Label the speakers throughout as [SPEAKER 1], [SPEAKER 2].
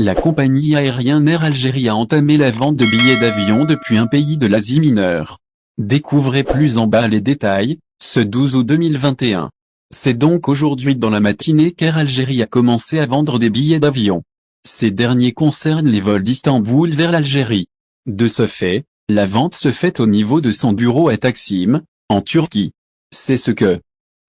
[SPEAKER 1] la compagnie aérienne Air Algérie a entamé la vente de billets d'avion depuis un pays de l'Asie mineure. Découvrez plus en bas les détails, ce 12 août 2021. C'est donc aujourd'hui dans la matinée qu'Air Algérie a commencé à vendre des billets d'avion. Ces derniers concernent les vols d'Istanbul vers l'Algérie. De ce fait, la vente se fait au niveau de son bureau à Taksim, en Turquie. C'est ce que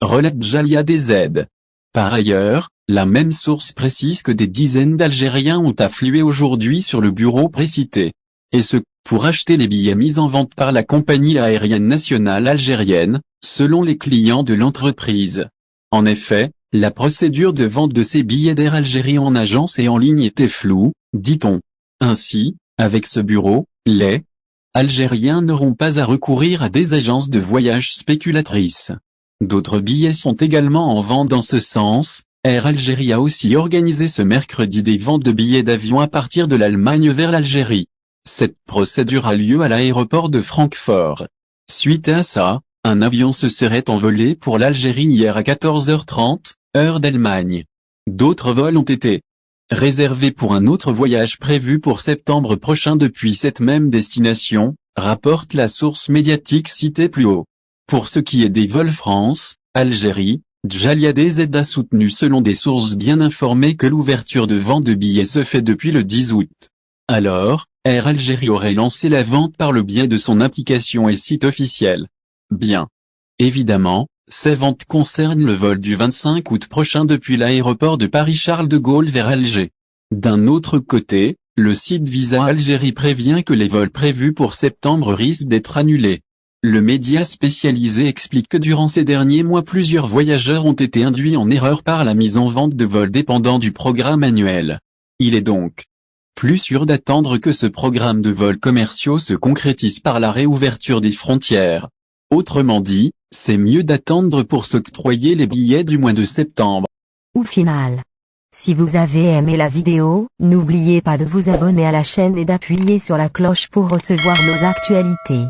[SPEAKER 1] relate Jalia DZ. Par ailleurs, la même source précise que des dizaines d'Algériens ont afflué aujourd'hui sur le bureau précité. Et ce, pour acheter les billets mis en vente par la compagnie aérienne nationale algérienne, selon les clients de l'entreprise. En effet, la procédure de vente de ces billets d'Air Algérie en agence et en ligne était floue, dit-on. Ainsi, avec ce bureau, les Algériens n'auront pas à recourir à des agences de voyage spéculatrices. D'autres billets sont également en vente dans ce sens. Air Algérie a aussi organisé ce mercredi des ventes de billets d'avion à partir de l'Allemagne vers l'Algérie. Cette procédure a lieu à l'aéroport de Francfort. Suite à ça, un avion se serait envolé pour l'Algérie hier à 14h30, heure d'Allemagne. D'autres vols ont été réservés pour un autre voyage prévu pour septembre prochain depuis cette même destination, rapporte la source médiatique citée plus haut. Pour ce qui est des vols France-Algérie, Jalia DZ a soutenu selon des sources bien informées que l'ouverture de vente de billets se fait depuis le 10 août. Alors, Air Algérie aurait lancé la vente par le biais de son application et site officiel. Bien évidemment, ces ventes concernent le vol du 25 août prochain depuis l'aéroport de Paris-Charles de Gaulle vers Alger. D'un autre côté, le site Visa Algérie prévient que les vols prévus pour septembre risquent d'être annulés. Le média spécialisé explique que durant ces derniers mois plusieurs voyageurs ont été induits en erreur par la mise en vente de vols dépendant du programme annuel. Il est donc plus sûr d'attendre que ce programme de vols commerciaux se concrétise par la réouverture des frontières. Autrement dit, c'est mieux d'attendre pour s'octroyer les billets du mois de septembre.
[SPEAKER 2] Au final, si vous avez aimé la vidéo, n'oubliez pas de vous abonner à la chaîne et d'appuyer sur la cloche pour recevoir nos actualités.